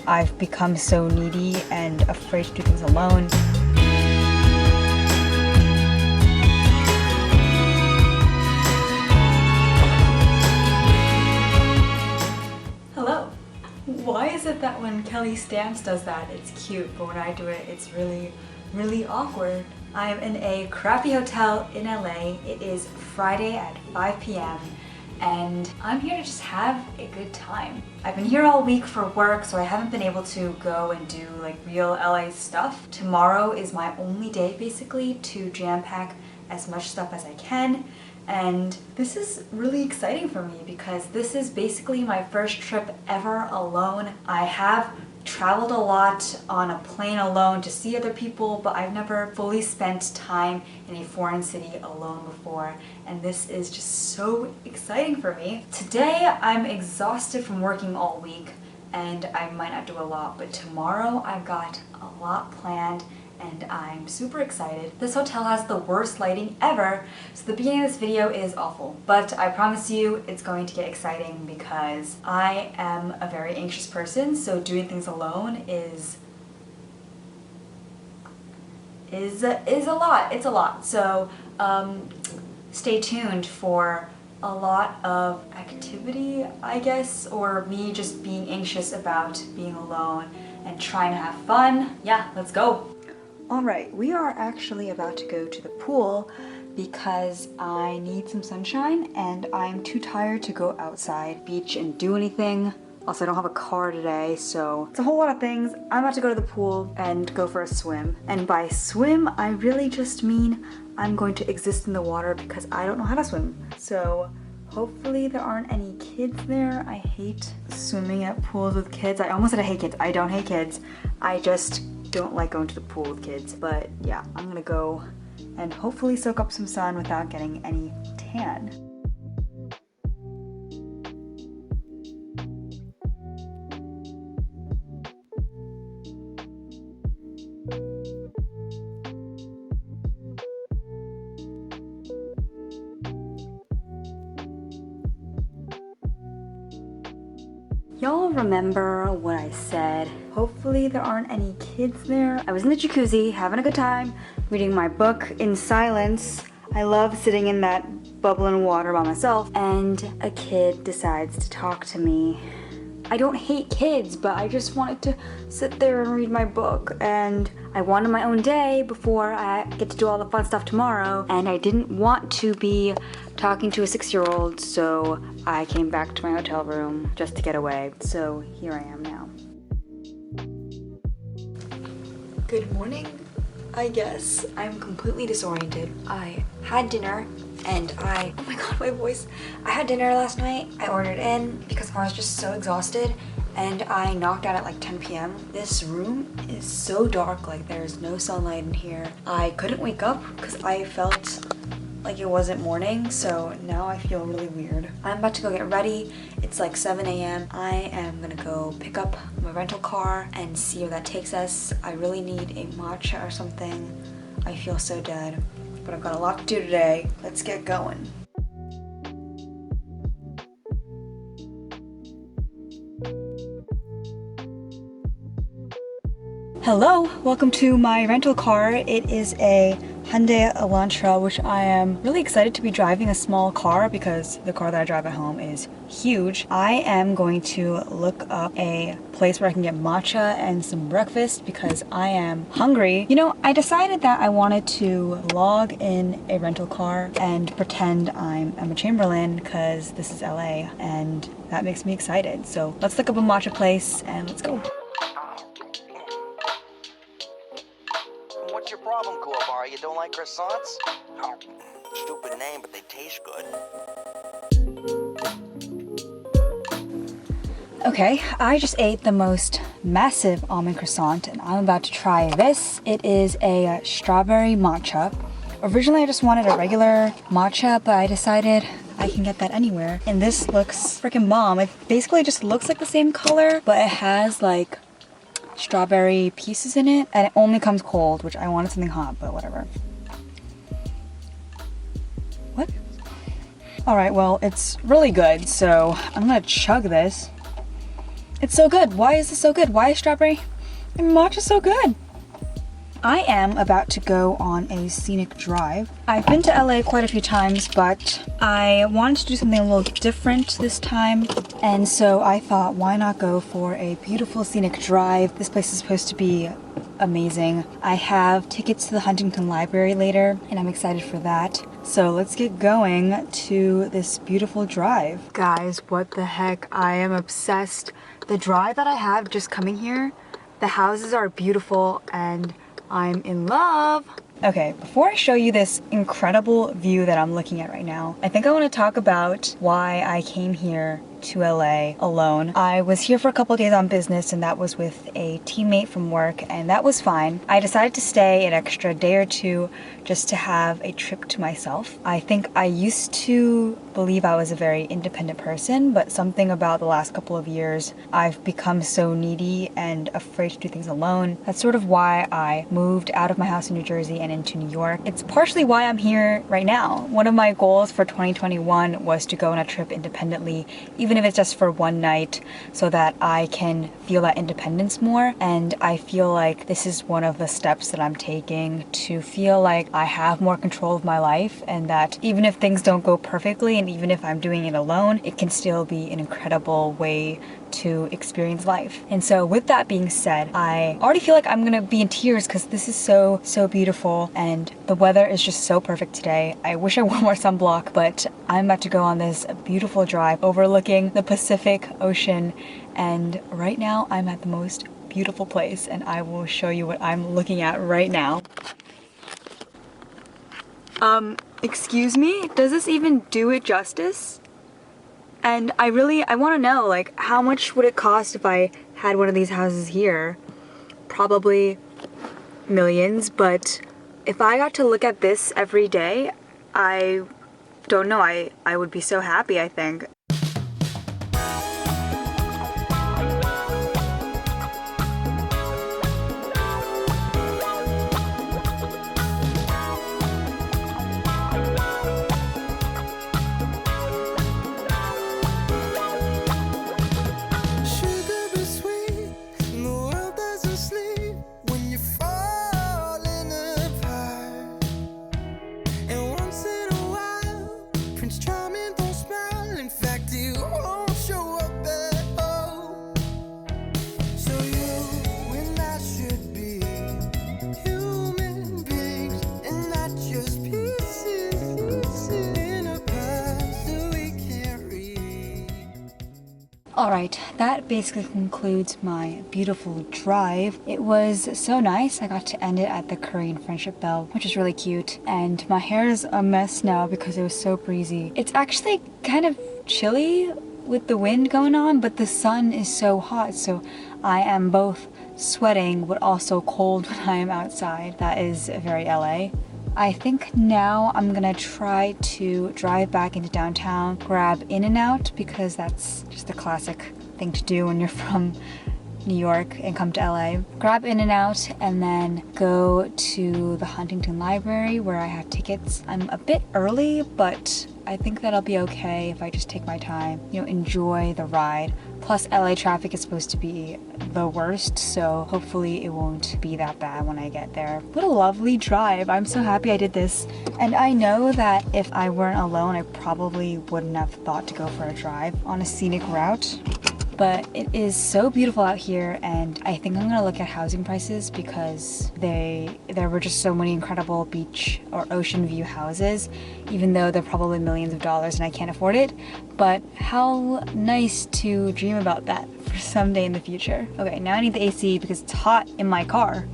I've become so needy and afraid to do things alone. Hello. Why is it that when Kelly Stantz does that, it's cute, but when I do it, it's really, really awkward? I'm in a crappy hotel in LA. It is Friday at 5 p.m. and I'm here to just have a good time. I've been here all week for work, so I haven't been able to go and do like real LA stuff. Tomorrow is my only day basically to jam pack as much stuff as I can. And this is really exciting for me because this is basically my first trip ever alone. I have traveled a lot on a plane alone to see other people, but I've never fully spent time in a foreign city alone before, and this is just so exciting for me. Today I'm exhausted from working all week and I might not do a lot, but tomorrow I've got a lot planned and I'm super excited. This hotel has the worst lighting ever, so the beginning of this video is awful. But I promise you it's going to get exciting because I am a very anxious person, so doing things alone is a lot. It's a lot. So stay tuned for a lot of activity, I guess, or me just being anxious about being alone and trying to have fun. Yeah, let's go. Alright, we are actually about to go to the pool because I need some sunshine and I'm too tired to go outside, beach, and do anything. Also, I don't have a car today, so it's a whole lot of things. I'm about to go to the pool and go for a swim. And by swim, I really just mean I'm going to exist in the water because I don't know how to swim. So hopefully there aren't any kids there. I hate swimming at pools with kids. I almost said I hate kids. I don't hate kids. I just don't like going to the pool with kids. But yeah, I'm gonna go and hopefully soak up some sun without getting any tan. Y'all remember what I said? Hopefully there aren't any kids there. I was in the jacuzzi, having a good time, reading my book in silence. I love sitting in that bubbling water by myself, and a kid decides to talk to me. I don't hate kids, but I just wanted to sit there and read my book, and I wanted my own day before I get to do all the fun stuff tomorrow, and I didn't want to be talking to a 6-year-old, so I came back to my hotel room just to get away. So here I am now. Good morning, I guess. I'm completely disoriented. I had dinner and oh my god, my voice. I had dinner last night. I ordered in because I was just so exhausted and I knocked out at like 10 p.m. This room is so dark, like there's no sunlight in here. I couldn't wake up because I felt like it wasn't morning, so now I feel really weird. I'm about to go get ready. It's like 7 a.m. I am gonna go pick up my rental car and see where that takes us. I really need a matcha or something. I feel so dead, but I've got a lot to do today. Let's get going. Hello, welcome to my rental car. It is a Hyundai Elantra, which I am really excited to be driving. A small car because the car that I drive at home is huge. I am going to look up a place where I can get matcha and some breakfast because I am hungry. You know, I decided that I wanted to log in a rental car and pretend I'm Emma Chamberlain because this is LA and that makes me excited. So let's look up a matcha place and let's go. What's your problem, Kuwabara? You don't like croissants? Oh, stupid name, but they taste good. Okay, I just ate the most massive almond croissant and I'm about to try this. It is a strawberry matcha. Originally I just wanted a regular matcha, but I decided I can get that anywhere. And this looks freaking bomb. It basically just looks like the same color, but it has like strawberry pieces in it, and it only comes cold, which I wanted something hot, but whatever. What? Alright, well, it's really good, so I'm gonna chug this. It's so good. Why is this so good? Why is strawberry and matcha so good? I am about to go on a scenic drive. I've been to LA quite a few times, but I wanted to do something a little different this time. And so I thought, why not go for a beautiful scenic drive? This place is supposed to be amazing. I have tickets to the Huntington Library later, and I'm excited for that. So let's get going to this beautiful drive. Guys, what the heck? I am obsessed. The drive that I have just coming here, the houses are beautiful and I'm in love. Okay, before I show you this incredible view that I'm looking at right now, I think I want to talk about why I came here to LA alone. I was here for a couple of days on business, and that was with a teammate from work, and that was fine. I decided to stay an extra day or two just to have a trip to myself. I think I used to believe I was a very independent person, but something about the last couple of years, I've become so needy and afraid to do things alone. That's sort of why I moved out of my house in New Jersey and into New York. It's partially why I'm here right now. One of my goals for 2021 was to go on a trip independently, even if it's just for one night, so that I can feel that independence more. And I feel like this is one of the steps that I'm taking to feel like I have more control of my life, and that even if things don't go perfectly, and even if I'm doing it alone, it can still be an incredible way to experience life. And so with that being said, I already feel like I'm gonna be in tears because this is so beautiful, and the weather is just so perfect today. I wish I wore more sunblock, but I'm about to go on this beautiful drive overlooking the Pacific Ocean, and right now I'm at the most beautiful place, and I will show you what I'm looking at right now. Excuse me? Does this even do it justice? And I want to know, like, how much would it cost if I had one of these houses here? Probably millions, but if I got to look at this every day, I don't know, I would be so happy, I think. Alright, that basically concludes my beautiful drive. It was so nice. I got to end it at the Korean Friendship Bell, which is really cute. And my hair is a mess now because it was so breezy. It's actually kind of chilly with the wind going on, but the sun is so hot, so I am both sweating but also cold when I am outside. That is very LA. I think now I'm gonna try to drive back into downtown, grab In-N-Out, because that's just the classic thing to do when you're from New York and come to LA. Grab In-N-Out and then go to the Huntington Library where I have tickets. I'm a bit early, but I think that'll be okay if I just take my time, enjoy the ride. Plus LA traffic is supposed to be the worst, so hopefully it won't be that bad when I get there. What a lovely drive. I'm so happy I did this. And I know that if I weren't alone, I probably wouldn't have thought to go for a drive on a scenic route. But it is so beautiful out here, and I think I'm gonna look at housing prices because there were just so many incredible beach or ocean view houses, even though they're probably millions of dollars and I can't afford it. But how nice to dream about that for someday in the future. Okay, now I need the AC because it's hot in my car.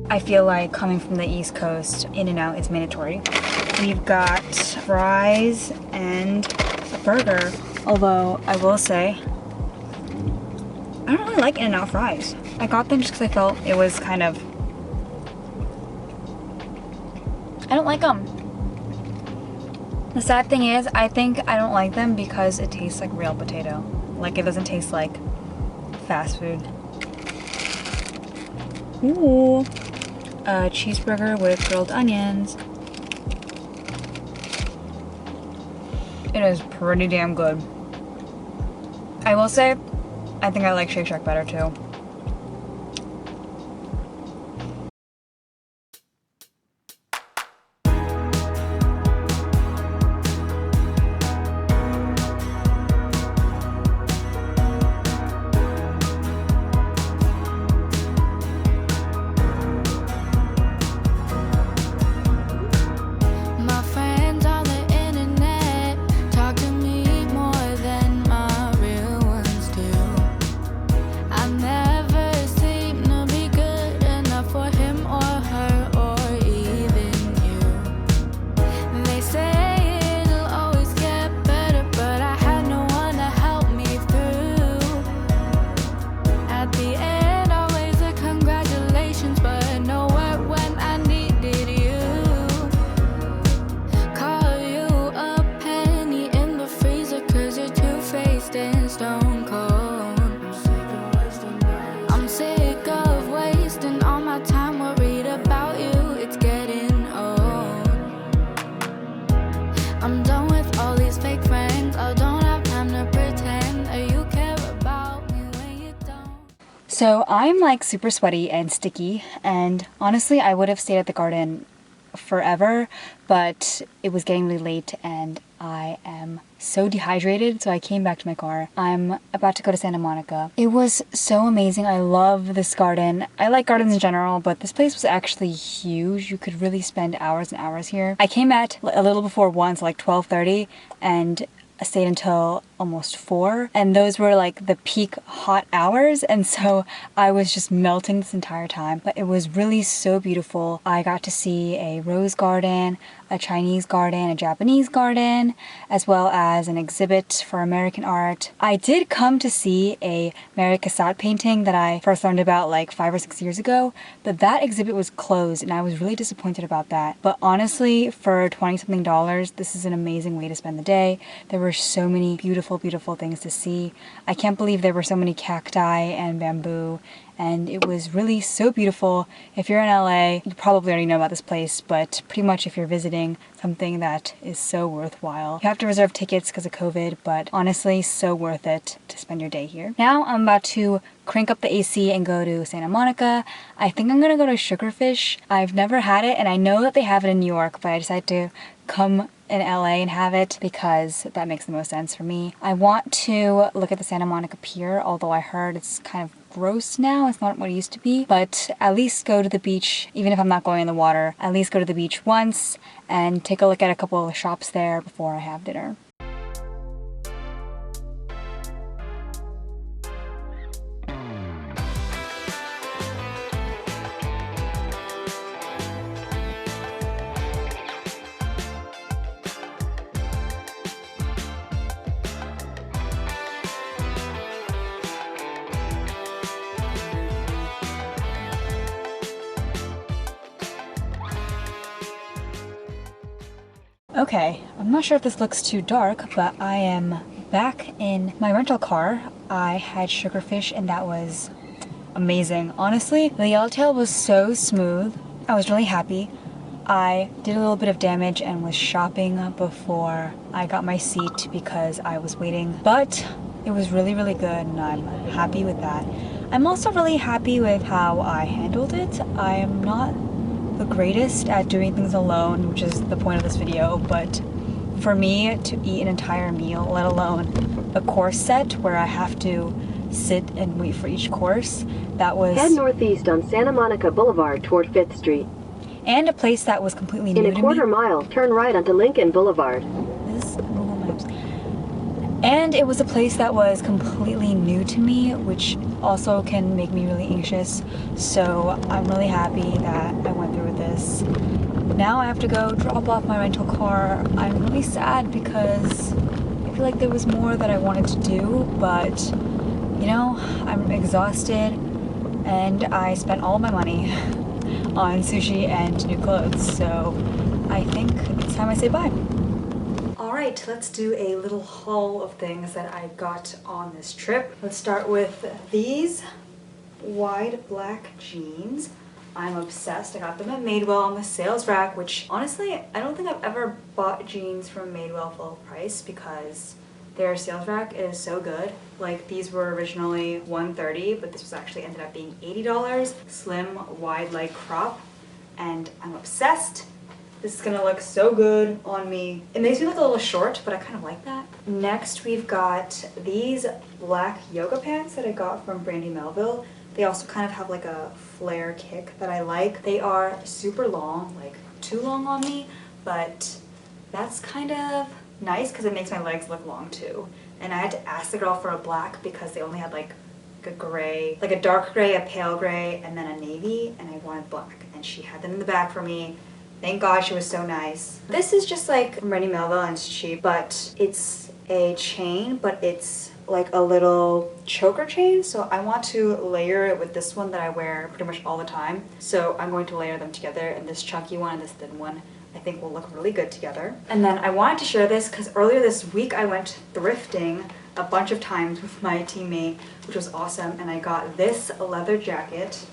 I feel like coming from the East Coast, In-N-Out is mandatory. We've got fries and a burger. Although, I will say, I don't really like In-N-Out fries. I got them just because I felt it was kind of... I don't like them. The sad thing is, I think I don't like them because it tastes like real potato. Like, it doesn't taste like fast food. Ooh. A cheeseburger with grilled onions. It is pretty damn good. I will say, I think I like Shake Shack better too. So I'm like super sweaty and sticky, and honestly I would have stayed at the garden forever, but it was getting really late and I am so dehydrated, so I came back to my car. I'm about to go to Santa Monica. It was so amazing. I love this garden. I like gardens in general, but this place was actually huge. You could really spend hours and hours here. I came at a little before 1, so like 12:30, and I stayed until almost 4, and those were like the peak hot hours, and so I was just melting this entire time. But it was really so beautiful. I got to see a rose garden, a Chinese garden, a Japanese garden, as well as an exhibit for American art. I did come to see a Mary Cassatt painting that I first learned about like 5 or 6 years ago, but that exhibit was closed and I was really disappointed about that. But honestly, for $20-something, this is an amazing way to spend the day. There were so many beautiful things to see. I can't believe there were so many cacti and bamboo, and it was really so beautiful. If you're in LA, you probably already know about this place, but pretty much if you're visiting, something that is so worthwhile. You have to reserve tickets because of COVID, but honestly, so worth it to spend your day here. Now I'm about to crank up the AC and go to Santa Monica. I think I'm gonna go to Sugarfish. I've never had it, and I know that they have it in New York, but I decided to come in LA and have it because that makes the most sense for me. I want to look at the Santa Monica Pier, although I heard it's kind of gross now. It's not what it used to be, but at least go to the beach, even if I'm not going in the water, at least go to the beach once and take a look at a couple of shops there before I have dinner. Okay, I'm not sure if this looks too dark, but I am back in my rental car. I had Sugarfish and that was amazing. Honestly, the yellowtail was so smooth. I was really happy. I did a little bit of damage and was shopping before I got my seat because I was waiting, but it was really good and I'm happy with that. I'm also really happy with how I handled it. I am not the greatest at doing things alone, which is the point of this video, but for me to eat an entire meal, let alone a course set where I have to sit and wait for each course, that was... Head northeast on Santa Monica Boulevard toward 5th Street. And a place that was completely new to me. In a quarter mile, turn right onto Lincoln Boulevard. This is Google Maps. And it was a place that was completely new to me, which also can make me really anxious. So I'm really happy that I went through with this. Now I have to go drop off my rental car. I'm really sad because I feel like there was more that I wanted to do, but you know, I'm exhausted and I spent all my money on sushi and new clothes. So I think it's time I say bye. Alright, let's do a little haul of things that I got on this trip. Let's start with these wide black jeans. I'm obsessed. I got them at Madewell on the sales rack, which honestly, I don't think I've ever bought jeans from Madewell full price because their sales rack is so good. Like these were originally $130, but this was actually ended up being $80. Slim, wide leg crop, and I'm obsessed. This is gonna look so good on me. It makes me look a little short, but I kind of like that. Next, we've got these black yoga pants that I got from Brandy Melville. They also kind of have like a flare kick that I like. They are super long, like too long on me, but that's kind of nice because it makes my legs look long too. And I had to ask the girl for a black because they only had like a gray, like a dark gray, a pale gray, and then a navy, and I wanted black. And she had them in the back for me. Thank God she was so nice. This is just like from Brandy Melville and it's cheap, but it's a chain, but it's like a little choker chain. So I want to layer it with this one that I wear pretty much all the time. So I'm going to layer them together, and this chunky one and this thin one I think will look really good together. And then I wanted to share this because earlier this week I went thrifting a bunch of times with my teammate, which was awesome, and I got this leather jacket.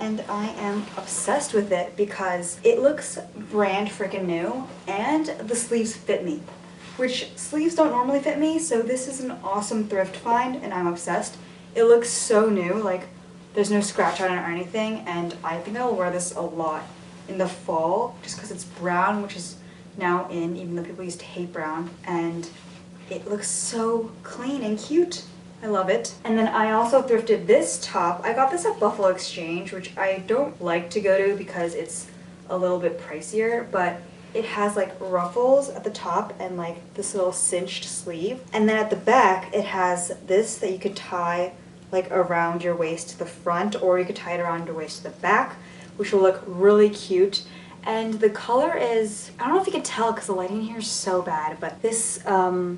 And I am obsessed with it because it looks brand freaking new and the sleeves fit me, which sleeves don't normally fit me, so this is an awesome thrift find and I'm obsessed. It looks so new, like there's no scratch on it or anything, and I think I will wear this a lot in the fall just because it's brown, which is now in, even though people used to hate brown, and it looks so clean and cute. I love it. And then I also thrifted this top. I got this at Buffalo Exchange, which I don't like to go to because it's a little bit pricier, but it has like ruffles at the top and like this little cinched sleeve. And then at the back, it has this that you could tie like around your waist to the front, or you could tie it around your waist to the back, which will look really cute. And the color is, I don't know if you can tell because the lighting here is so bad, but this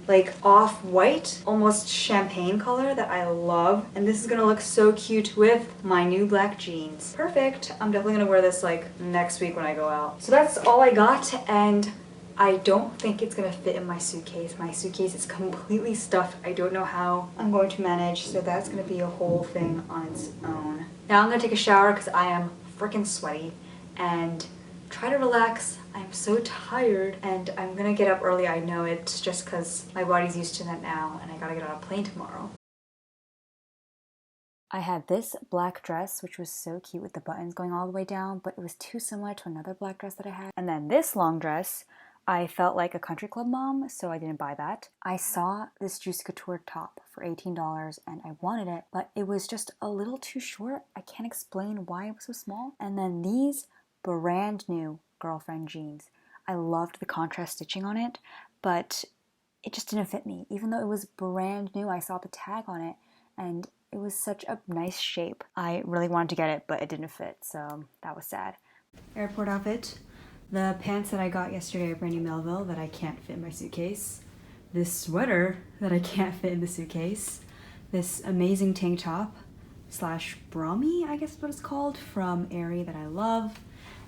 like off-white, almost champagne color that I love. And this is gonna look so cute with my new black jeans. Perfect. I'm definitely gonna wear this like next week when I go out. So that's all I got, and I don't think it's gonna fit in my suitcase. My suitcase is completely stuffed. I don't know how I'm going to manage, so that's gonna be a whole thing on its own. Now I'm gonna take a shower because I am freaking sweaty and try to relax. I'm so tired and I'm gonna get up early, I know it, just because my body's used to that now and I gotta get on a plane tomorrow. I had this black dress, which was so cute with the buttons going all the way down, but it was too similar to another black dress that I had. And then this long dress, I felt like a country club mom, so I didn't buy that. I saw this Juicy Couture top for $18 and I wanted it, but it was just a little too short. I can't explain why it was so small. And then these brand new girlfriend jeans. I loved the contrast stitching on it, but it just didn't fit me. Even though it was brand new, I saw the tag on it and it was such a nice shape. I really wanted to get it, but it didn't fit, so that was sad. Airport outfit. The pants that I got yesterday at Brandy Melville that I can't fit in my suitcase. This sweater that I can't fit in the suitcase. This amazing tank top slash bromie, I guess is what it's called, from Aerie that I love.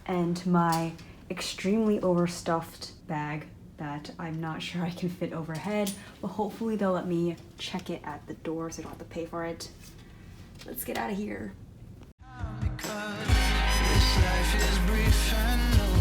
And my extremely overstuffed bag that I'm not sure I can fit overhead, but hopefully they'll let me check it at the door so I don't have to pay for it. Let's get out of here. Because this life is brief and